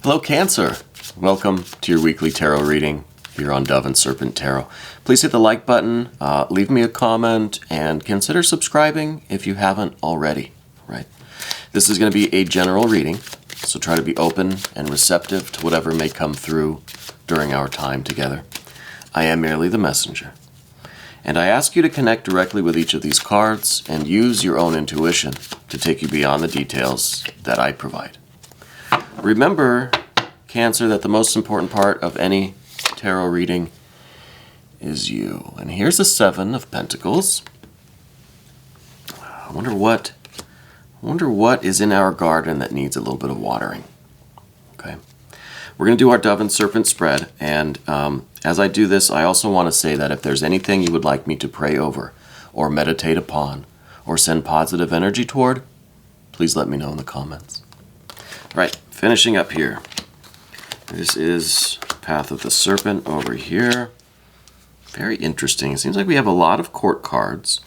Hello, Cancer. Welcome to your weekly tarot reading here on Dove and Serpent Tarot. Please hit the like button, leave me a comment, and consider subscribing if you haven't already. Right? This is going to be a general reading, so try to be open and receptive to whatever may come through during our time together. I am merely the messenger. And I ask you to connect directly with each of these cards and use your own intuition to take you beyond the details that I provide. Remember, Cancer, that the most important part of any tarot reading is you. And here's the Seven of Pentacles. I wonder what is in our garden that needs a little bit of watering. Okay. We're going to do our Dove and Serpent spread, and as I do this, I also want to say that if there's anything you would like me to pray over, or meditate upon, or send positive energy toward, please let me know in the comments. Right, finishing up here. This is Path of the Serpent over here. Very interesting. It seems like we have a lot of court cards.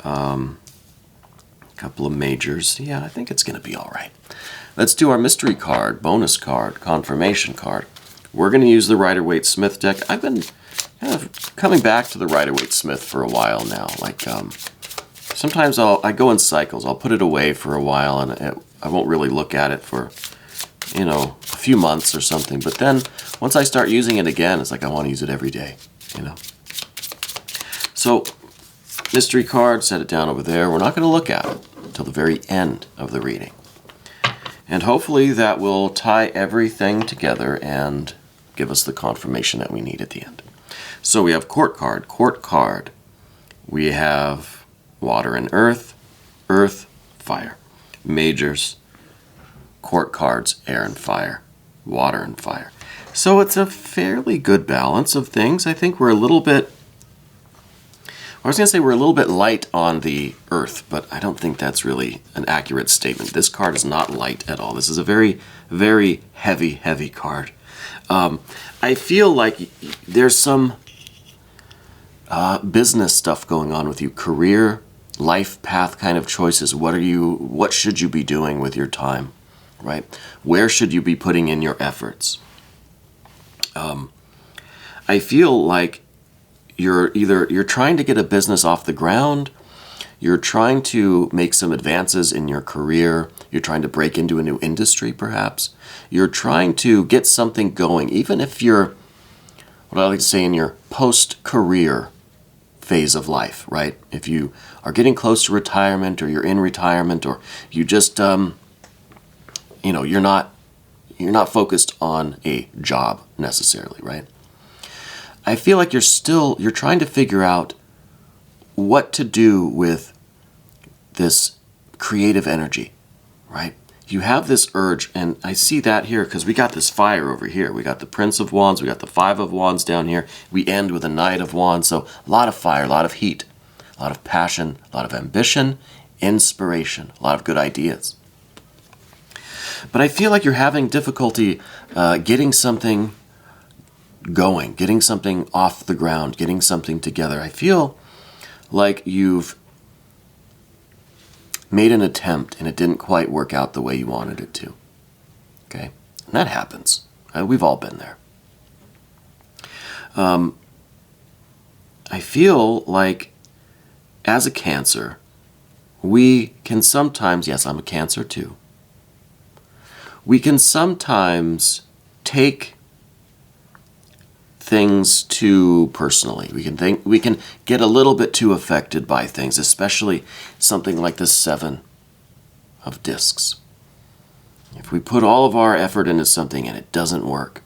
A couple of majors. Yeah, I think it's going to be all right. Let's do our mystery card, bonus card, confirmation card. We're going to use the Rider-Waite-Smith deck. I've been kind of coming back to the Rider-Waite-Smith for a while now. Like, sometimes I go in cycles. I'll put it away for a while, and I won't really look at it for, a few months or something. But then, once I start using it again, it's like I want to use it every day, So, mystery card, set it down over there. We're not going to look at it until the very end of the reading. And hopefully that will tie everything together and give us the confirmation that we need at the end. So we have court card. We have water and earth, fire. Majors, court cards, air and fire, water and fire. So it's a fairly good balance of things. I think we're a little bit, we're a little bit light on the earth, but I don't think that's really an accurate statement. This card is not light at all. This is a very, very heavy card. I feel like there's some business stuff going on with you, career, life path kind of choices. What should you be doing with your time, right? Where should you be putting in your efforts? I feel like you're trying to get a business off the ground, you're trying to make some advances in your career, you're trying to break into a new industry perhaps, you're trying to get something going, even if you're, what I like to say, in your post-career phase of life, right? If you are getting close to retirement, or you're in retirement, or you just, you're not focused on a job necessarily, right? I feel like you're trying to figure out what to do with this creative energy, right? You have this urge, and I see that here because we got this fire over here. We got the Prince of Wands, we got the Five of Wands down here. We end with a Knight of Wands, so a lot of fire, a lot of heat, a lot of passion, a lot of ambition, inspiration, a lot of good ideas. But I feel like you're having difficulty getting something going, getting something off the ground, getting something together. I feel like you've made an attempt and it didn't quite work out the way you wanted it to. Okay? And that happens. We've all been there. I feel like as a Cancer, we can sometimes, yes, I'm a Cancer too, we can sometimes take things too personally. We can get a little bit too affected by things, especially something like the Seven of Discs. If we put all of our effort into something and it doesn't work,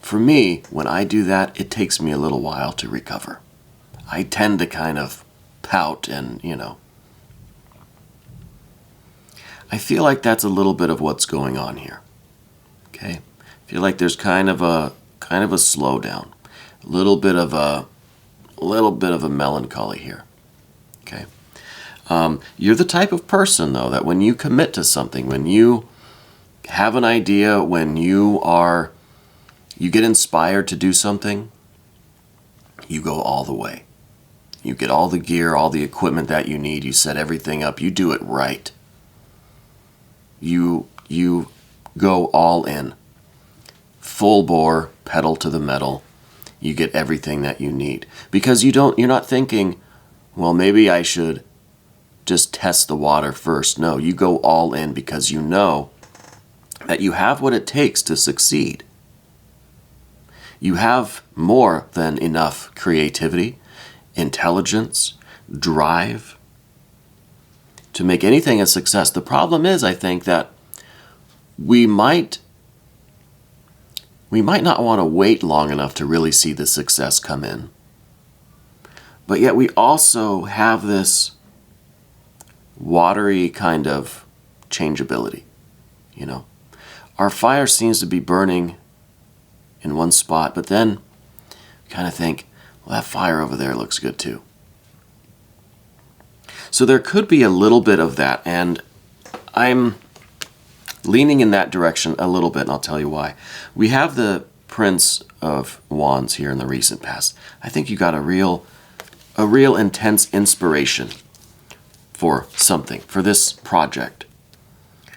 for me, when I do that, it takes me a little while to recover. I tend to kind of pout and, I feel like that's a little bit of what's going on here. Okay? I feel like there's kind of a slowdown, a little bit of a melancholy here. Okay, you're the type of person though that when you commit to something, when you have an idea, when you get inspired to do something, you go all the way. You get all the gear, all the equipment that you need. You set everything up. You do it right. You Go all in. Full bore, pedal to the metal. You get everything that you need. Because you're not thinking, well, maybe I should just test the water first. No, you go all in because you know that you have what it takes to succeed. You have more than enough creativity, intelligence, drive to make anything a success. The problem is, I think, that we might not want to wait long enough to really see the success come in. But yet we also have this watery kind of changeability, you know. Our fire seems to be burning in one spot, but then we kind of think, well, that fire over there looks good too. So there could be a little bit of that, and I'm leaning in that direction a little bit, and I'll tell you why. We have the Prince of Wands here in the recent past. I think you got a real intense inspiration for something, for this project,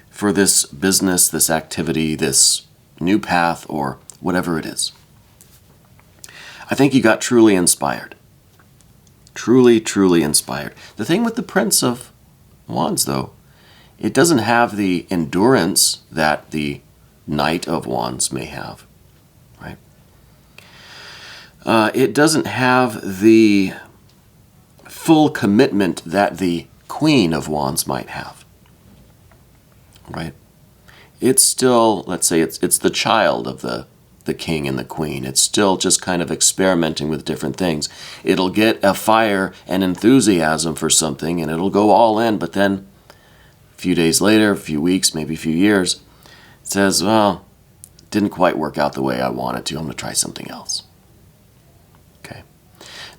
for this business, this activity, this new path, or whatever it is. I think you got truly inspired. Truly, truly inspired. The thing with the Prince of Wands, though, it doesn't have the endurance that the Knight of Wands may have, right? It doesn't have the full commitment that the Queen of Wands might have, right? It's still, let's say, it's the child of the King and the Queen. It's still just kind of experimenting with different things. It'll get a fire and enthusiasm for something, and it'll go all in, but then a few days later, a few weeks, maybe a few years, it says, well, it didn't quite work out the way I wanted to. I'm going to try something else. Okay.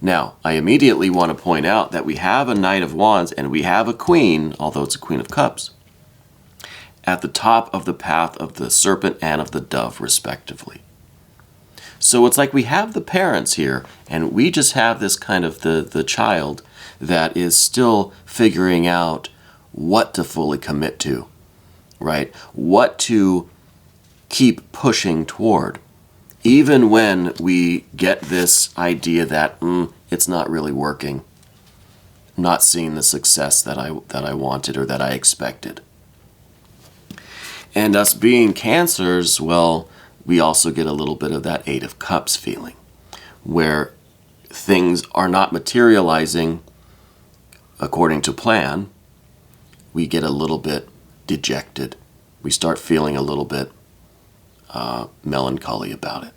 Now, I immediately want to point out that we have a Knight of Wands and we have a Queen, although it's a Queen of Cups, at the top of the path of the Serpent and of the Dove, respectively. So it's like we have the parents here, and we just have this kind of the child that is still figuring out what to fully commit to, right? What to keep pushing toward, even when we get this idea that it's not really working, not seeing the success that I wanted or that I expected. And us being Cancers, well, we also get a little bit of that Eight of Cups feeling, where things are not materializing according to plan. We get a little bit dejected. We start feeling a little bit melancholy about it.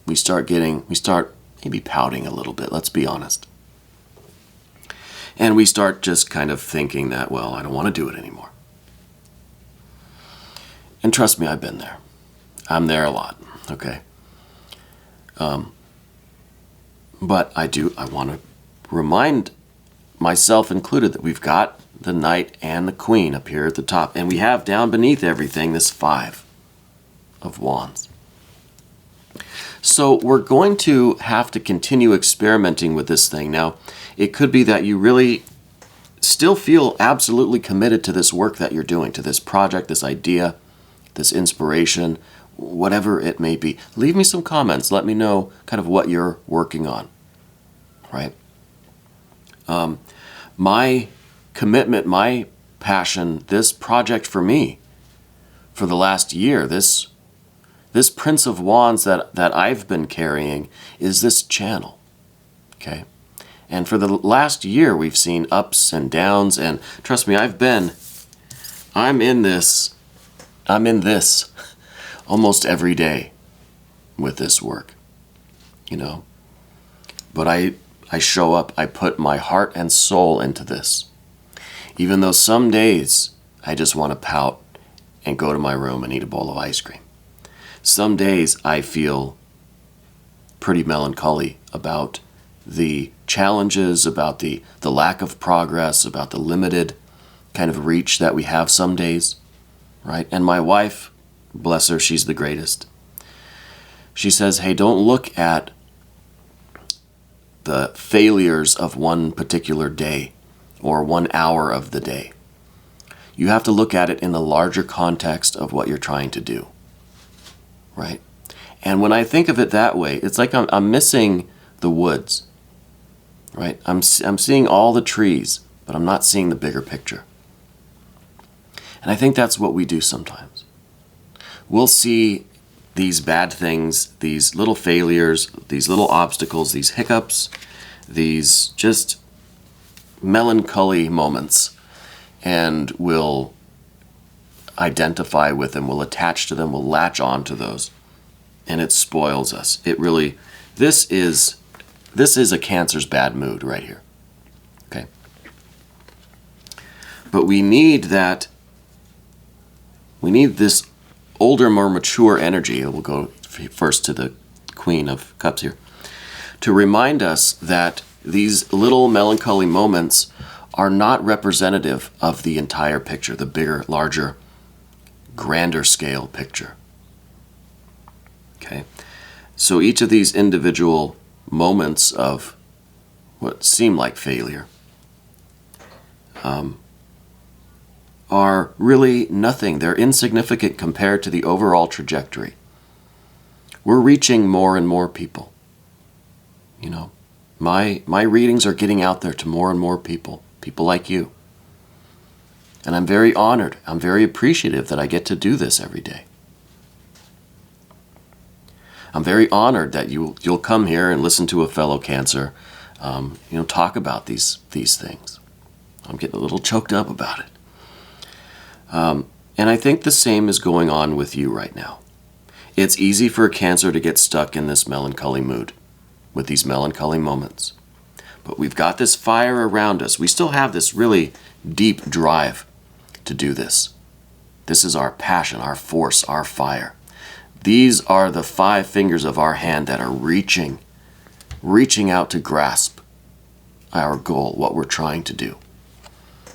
We start maybe pouting a little bit, let's be honest. And we start just kind of thinking that, well, I don't want to do it anymore. And trust me, I've been there. I'm there a lot, okay? But I want to remind myself included that we've got the Knight and the Queen up here at the top, and we have down beneath everything this Five of Wands. So we're going to have to continue experimenting with this thing. Now, it could be that you really still feel absolutely committed to this work that you're doing, to this project, this idea, this inspiration, whatever it may be. Leave me some comments. Let me know kind of what you're working on, right? My commitment, my passion, this project for me, for the last year, this Prince of Wands that I've been carrying is this channel, okay? And for the last year, we've seen ups and downs, and trust me, I'm in this almost every day with this work, you know? But I show up, I put my heart and soul into this. Even though some days I just want to pout and go to my room and eat a bowl of ice cream. Some days I feel pretty melancholy about the challenges, about the lack of progress, about the limited kind of reach that we have some days, right? And my wife, bless her, she's the greatest. She says, hey, don't look at the failures of one particular day or 1 hour of the day. You have to look at it in the larger context of what you're trying to do, right? And when I think of it that way, it's like I'm missing the woods, right? I'm seeing all the trees, but I'm not seeing the bigger picture. And I think that's what we do sometimes. We'll see these bad things, these little failures, these little obstacles, these hiccups, these just melancholy moments, and we'll identify with them, we'll attach to them, we'll latch on to those, and it spoils us. It really, this is a Cancer's bad mood right here, okay? But we need this older, more mature energy. We'll go first to the Queen of Cups here, to remind us that these little melancholy moments are not representative of the entire picture, the bigger, larger, grander scale picture. Okay? So each of these individual moments of what seem like failure are really nothing. They're insignificant compared to the overall trajectory. We're reaching more and more people. You know, my readings are getting out there to more and more people like you. And I'm very honored. I'm very appreciative that I get to do this every day. I'm very honored that you'll come here and listen to a fellow Cancer, talk about these things. I'm getting a little choked up about it. And I think the same is going on with you right now. It's easy for a Cancer to get stuck in this melancholy mood, with these melancholy moments. But we've got this fire around us. We still have this really deep drive to do this. This is our passion, our force, our fire. These are the 5 fingers of our hand that are reaching out to grasp our goal, what we're trying to do.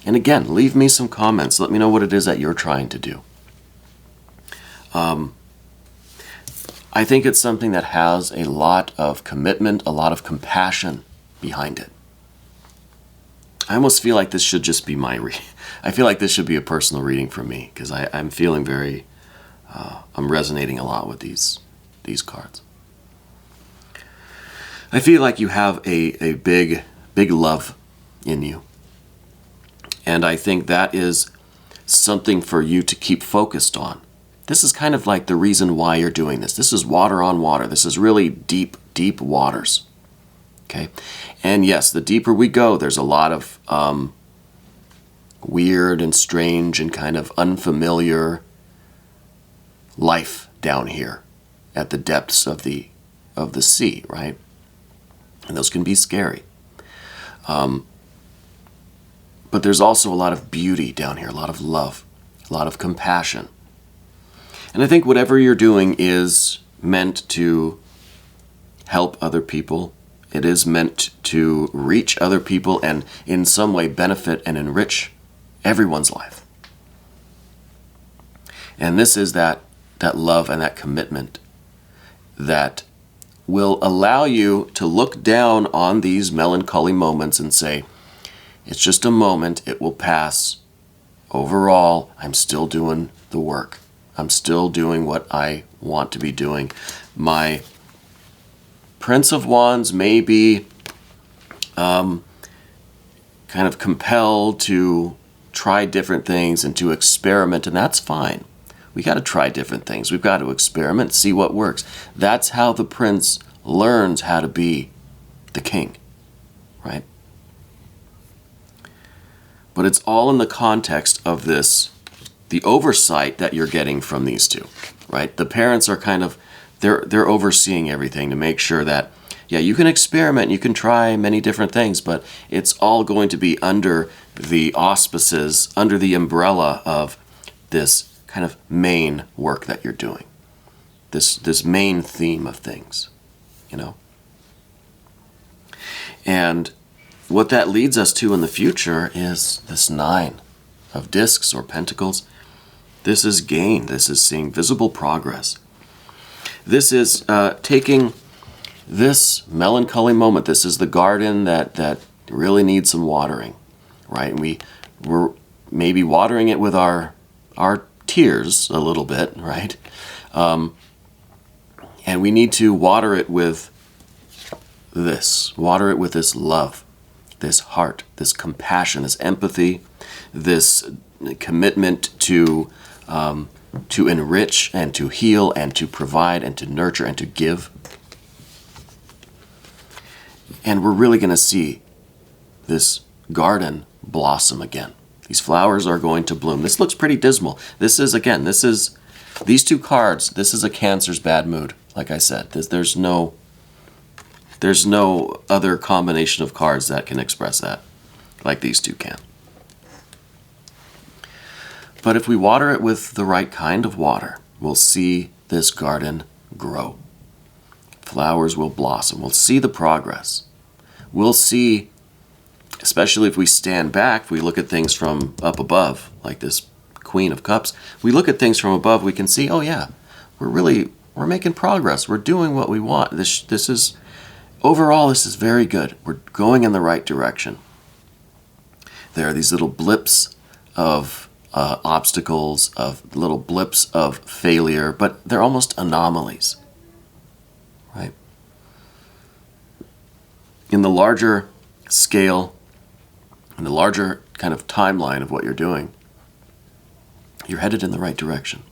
And again, leave me some comments. Let me know what it is that you're trying to do. I think it's something that has a lot of commitment, a lot of compassion behind it. I almost feel like this should just be my reading. I feel like this should be a personal reading for me, because I'm feeling very, I'm resonating a lot with these cards. I feel like you have a big love in you. And I think that is something for you to keep focused on. This is kind of like the reason why you're doing this. This is water on water. This is really deep, deep waters. Okay? And yes, the deeper we go, there's a lot of weird and strange and kind of unfamiliar life down here at the depths of the sea, right? And those can be scary. But there's also a lot of beauty down here, a lot of love, a lot of compassion. And I think whatever you're doing is meant to help other people. It is meant to reach other people and in some way benefit and enrich everyone's life. And this is that love and that commitment that will allow you to look down on these melancholy moments and say, it's just a moment, it will pass. Overall, I'm still doing the work. I'm still doing what I want to be doing. My Prince of Wands may be kind of compelled to try different things and to experiment, and that's fine. We got to try different things. We've got to experiment, see what works. That's how the prince learns how to be the king, right? But it's all in the context of this, the oversight that you're getting from these two, right? The parents are kind of, they're overseeing everything to make sure that, yeah, you can experiment, you can try many different things, but it's all going to be under the auspices, under the umbrella of this kind of main work that you're doing. This main theme of things, you know? And what that leads us to in the future is this 9 of discs or pentacles. This is gain. This is seeing visible progress. This is taking this melancholy moment. This is the garden that really needs some watering, right? And we're maybe watering it with our tears a little bit, right? And we need to water it with this. Water it with this love, this heart, this compassion, this empathy, this commitment to enrich and to heal and to provide and to nurture and to give. And we're really going to see this garden blossom again. These flowers are going to bloom. This looks pretty dismal. This is these two cards. This is a Cancer's bad mood. Like I said, there's no other combination of cards that can express that like these two can. But if we water it with the right kind of water, we'll see this garden grow. Flowers will blossom. We'll see the progress. We'll see, especially if we stand back, if we look at things from up above, like this Queen of Cups, we look at things from above, we can see, oh yeah, we're making progress. We're doing what we want. This is, overall, this is very good. We're going in the right direction. There are these little blips of obstacles, of little blips of failure, but they're almost anomalies, right? In the larger scale, in the larger kind of timeline of what you're doing, you're headed in the right direction.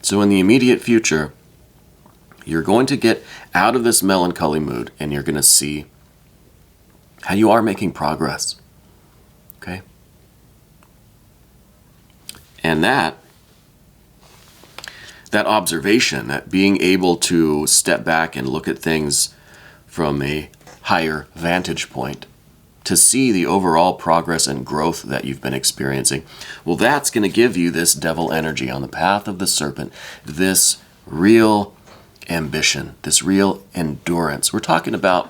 So in the immediate future, you're going to get out of this melancholy mood and you're going to see how you are making progress. Okay? And that observation, that being able to step back and look at things from a higher vantage point, to see the overall progress and growth that you've been experiencing, well, that's going to give you this devil energy on the path of the serpent, this real ambition, this real endurance. We're talking about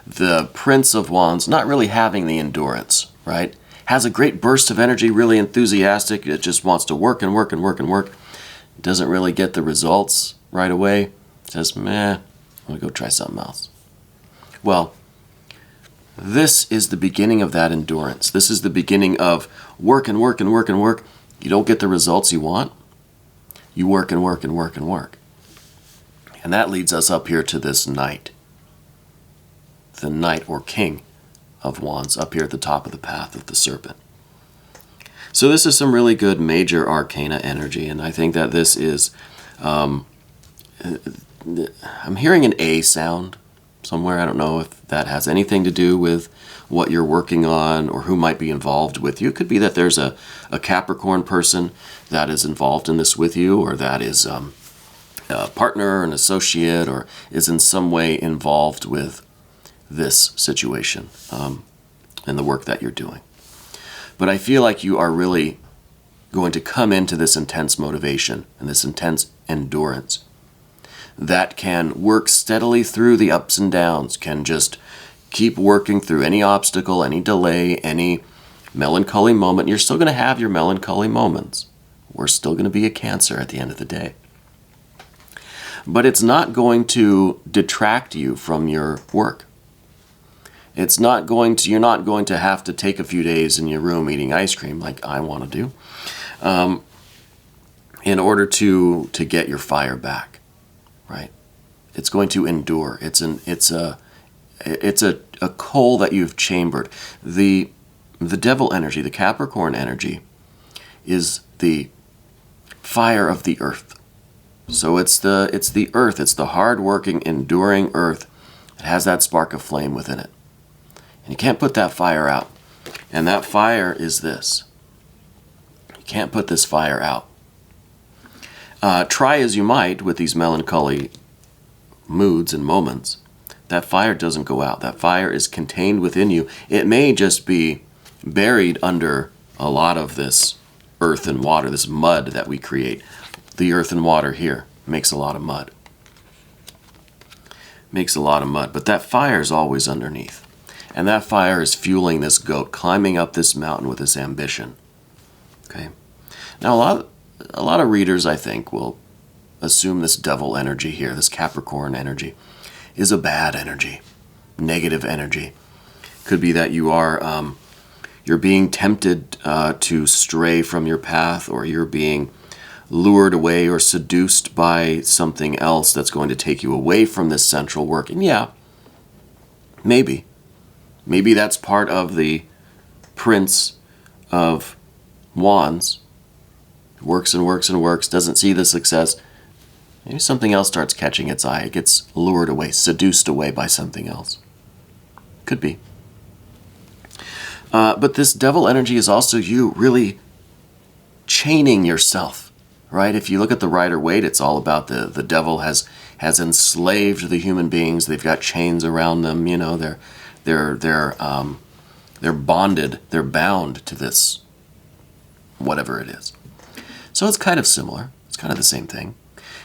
the Prince of Wands not really having the endurance, right? Has a great burst of energy, really enthusiastic. It just wants to work and work and work and work. Doesn't really get the results right away. Says, meh, I'm going to go try something else. Well, this is the beginning of that endurance. This is the beginning of work and work and work and work. You don't get the results you want. You work and work and work and work. And that leads us up here to this knight. The knight or king of wands up here at the top of the path of the serpent. So this is some really good major arcana energy, and I think that this is, I'm hearing an A sound somewhere. I don't know if that has anything to do with what you're working on or who might be involved with you. It could be that there's a Capricorn person that is involved in this with you, or that is a partner, an associate, or is in some way involved with this situation and the work that you're doing. But I feel like you are really going to come into this intense motivation and this intense endurance that can work steadily through the ups and downs, can just keep working through any obstacle, any delay, any melancholy moment. You're still going to have your melancholy moments. We're still going to be a Cancer at the end of the day. But it's not going to detract you from your work. It's not going to, you're not going to have to take a few days in your room eating ice cream like I want to do in order to get your fire back, right? It's going to endure. It's a coal that you've chambered. The devil energy, the Capricorn energy, is the fire of the earth. So it's the earth. It's the hard-working, enduring earth that has that spark of flame within it. And you can't put that fire out. And that fire is this. You can't put this fire out. Try as you might with these melancholy moods and moments, that fire doesn't go out. That fire is contained within you. It may just be buried under a lot of this earth and water, this mud that we create. The earth and water here makes a lot of mud. Makes a lot of mud. But that fire is always underneath. And that fire is fueling this goat climbing up this mountain with this ambition. Okay. Now a lot of readers, I think, will assume this devil energy here, this Capricorn energy, is a bad energy, negative energy. Could be that you are you're being tempted to stray from your path, or you're being lured away or seduced by something else that's going to take you away from this central work. And yeah, maybe that's part of the Prince of Wands. Works and works and works, doesn't see the success. Maybe something else starts catching its eye. It gets lured away, seduced away by something else. Could be. But this devil energy is also you really chaining yourself, right? If you look at the Rider-Waite, it's all about the devil has enslaved the human beings. They've got chains around them. You know, they're bonded. They're bound to this, whatever it is. So it's kind of similar. It's kind of the same thing.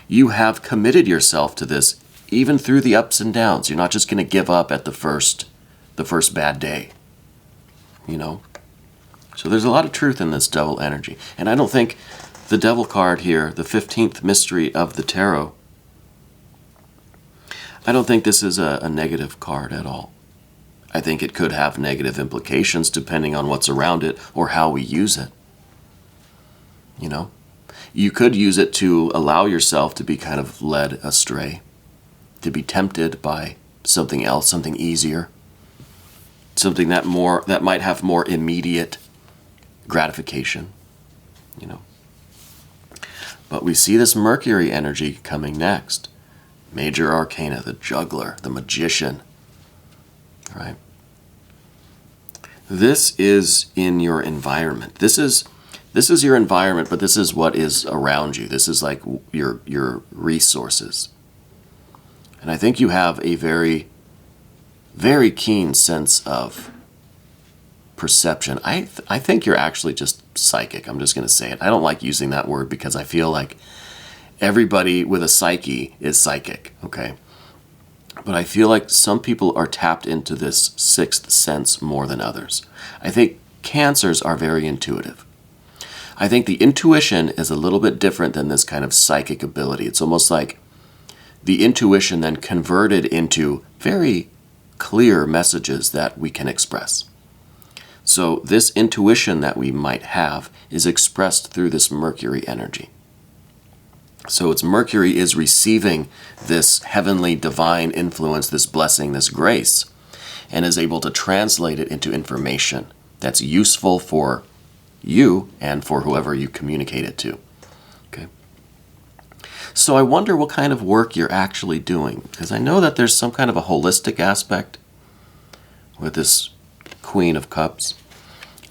You have committed yourself to this even through the ups and downs. You're not just going to give up at the first bad day. You know? So there's a lot of truth in this devil energy. And I don't think the devil card here, the 15th mystery of the tarot, I don't think this is a negative card at all. I think it could have negative implications depending on what's around it or how we use it. You know? You could use it to allow yourself to be kind of led astray, to be tempted by something else, something easier, something that might have more immediate gratification, you know. But we see this Mercury energy coming next. Major Arcana, the Juggler, the Magician, right? This is in your environment. This is your environment, but this is what is around you. This is like your resources. And I think you have a very, very keen sense of perception. I think you're actually just psychic. I'm just going to say it. I don't like using that word because I feel like everybody with a psyche is psychic, okay? But I feel like some people are tapped into this sixth sense more than others. I think Cancers are very intuitive. I think the intuition is a little bit different than this kind of psychic ability. It's almost like the intuition then converted into very clear messages that we can express. So this intuition that we might have is expressed through this Mercury energy. So it's Mercury is receiving this heavenly divine influence, this blessing, this grace, and is able to translate it into information that's useful for you and for whoever you communicate it to. Okay. So I wonder what kind of work you're actually doing, because I know that there's some kind of a holistic aspect with this Queen of Cups.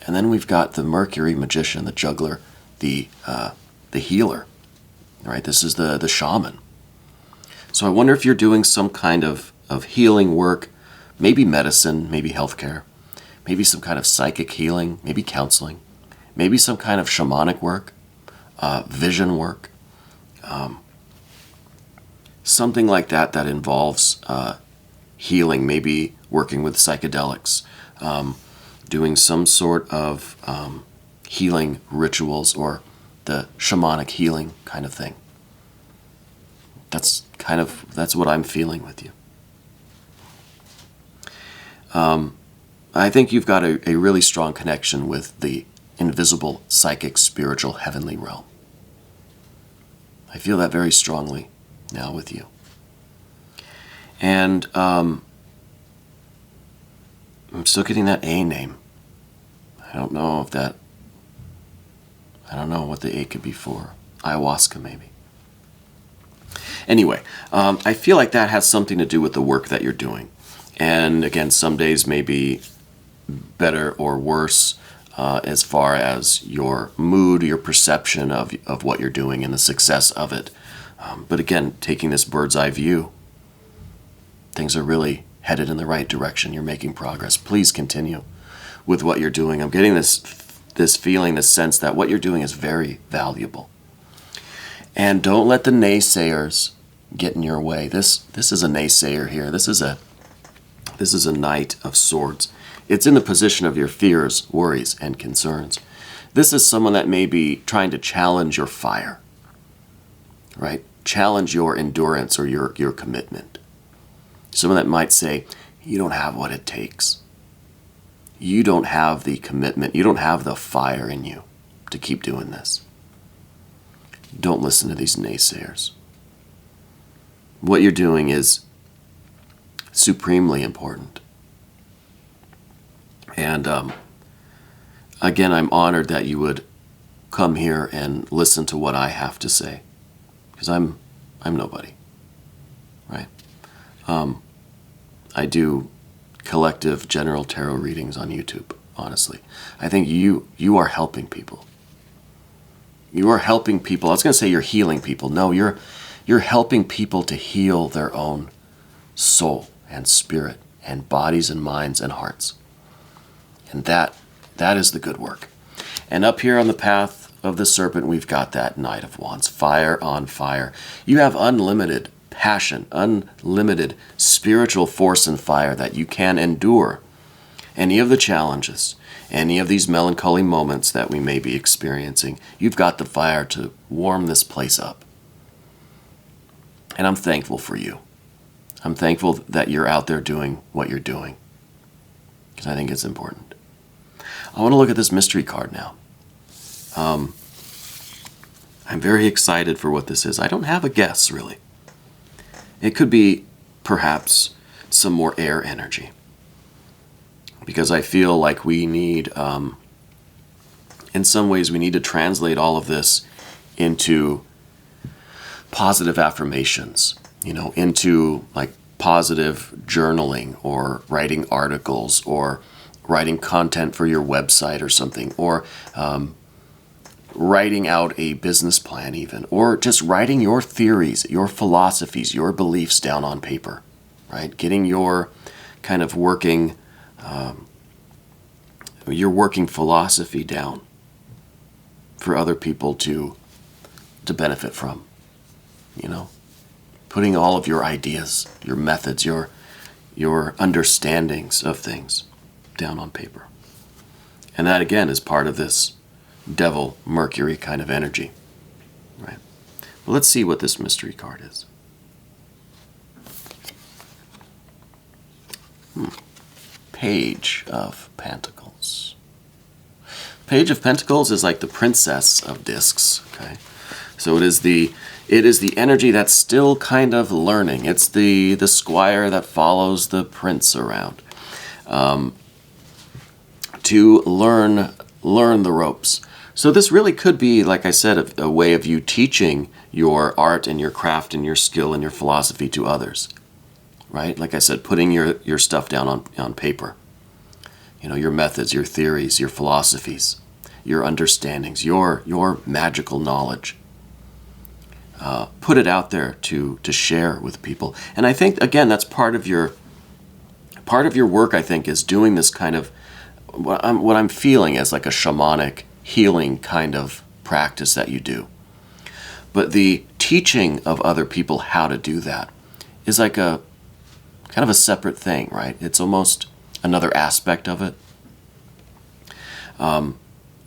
And then we've got the Mercury Magician, the Juggler, the healer. Right? This is the shaman. So I wonder if you're doing some kind of healing work, maybe medicine, maybe healthcare, maybe some kind of psychic healing, maybe counseling, maybe some kind of shamanic work, vision work, something like that involves healing, maybe working with psychedelics, doing some sort of healing rituals or the shamanic healing kind of thing. That's what I'm feeling with you. I think you've got a really strong connection with the invisible, psychic, spiritual, heavenly realm. I feel that very strongly now with you. And I'm still getting that A name. I don't know what the A could be for. Ayahuasca, maybe. Anyway, I feel like that has something to do with the work that you're doing. And again, some days may be better or worse as far as your mood, your perception of what you're doing and the success of it. But again, taking this bird's eye view, things are really headed in the right direction. You're making progress. Please continue with what you're doing. I'm getting this feeling, this sense that what you're doing is very valuable. And don't let the naysayers get in your way. This is a naysayer here. This is a Knight of Swords. It's in the position of your fears, worries, and concerns. This is someone that may be trying to challenge your fire, right? Challenge your endurance or your commitment. Someone that might say, you don't have what it takes. you don't have the commitment, you don't have the fire in you to keep doing this. Don't listen to these naysayers. What you're doing is supremely important. And again, I'm honored that you would come here and listen to what I have to say, because I'm nobody, right? I do collective general tarot readings on YouTube, honestly. I think you are helping people. You are helping people. I was going to say you're healing people. No, you're helping people to heal their own soul and spirit and bodies and minds and hearts. And that is the good work. And up here on the path of the Serpent, we've got that Knight of Wands, fire on fire. You have unlimited passion, unlimited spiritual force and fire that you can endure any of the challenges, any of these melancholy moments that we may be experiencing. You've got the fire to warm this place up. And I'm thankful for you. I'm thankful that you're out there doing what you're doing, because I think it's important. I want to look at this mystery card now. I'm very excited for what this is. I don't have a guess, really. It could be perhaps some more air energy, because I feel like we need, in some ways, we need to translate all of this into positive affirmations, into like positive journaling or writing articles or writing content for your website or something, or writing out a business plan even, or just writing your theories, your philosophies, your beliefs down on paper, right? Getting your kind of working philosophy down for other people to benefit from, putting all of your ideas, your methods, your understandings of things down on paper. And that again is part of this devil Mercury kind of energy, right? Well, let's see what this mystery card is. Page of Pentacles. Page of Pentacles is like the Princess of Discs, okay? So it is the energy that's still kind of learning. It's the squire that follows the prince around. To learn the ropes. So this really could be, like I said, a way of you teaching your art and your craft and your skill and your philosophy to others, right? Like I said, putting your stuff down on paper. Your methods, your theories, your philosophies, your understandings, your magical knowledge. Put it out there to share with people. And I think, again, that's part of your work, I think, is doing this kind of what I'm feeling as like a shamanic healing kind of practice that you do. But the teaching of other people how to do that is like a kind of a separate thing, right? It's almost another aspect of it.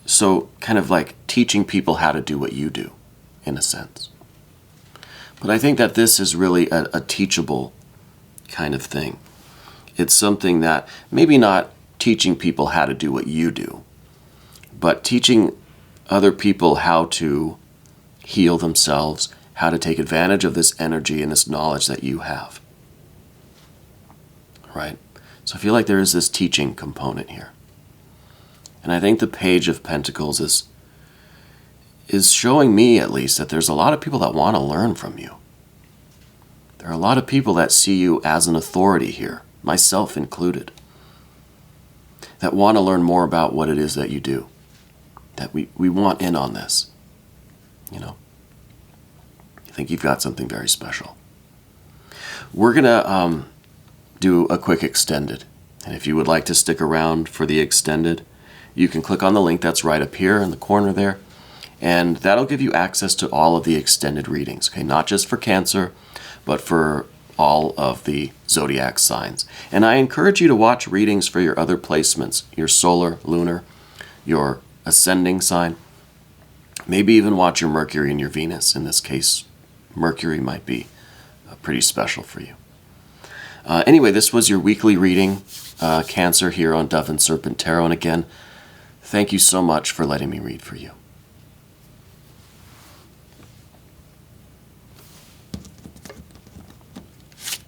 So kind of like teaching people how to do what you do, in a sense. But I think that this is really a teachable kind of thing. It's something that maybe not teaching people how to do what you do, but teaching other people how to heal themselves, how to take advantage of this energy and this knowledge that you have. Right? So I feel like there is this teaching component here. And I think the Page of Pentacles is showing me, at least, that there's a lot of people that want to learn from you. There are a lot of people that see you as an authority here, myself included, that want to learn more about what it is that you do, that we want in on this. I think you've got something very special. We're going to do a quick extended. And if you would like to stick around for the extended, you can click on the link that's right up here in the corner there. And that'll give you access to all of the extended readings, okay? Not just for Cancer, but for all of the zodiac signs. And I encourage you to watch readings for your other placements, your solar, lunar, your ascending sign. Maybe even watch your Mercury and your Venus. In this case, Mercury might be pretty special for you. Anyway, this was your weekly reading Cancer here on Dove and Serpent Tarot. And again, thank you so much for letting me read for you.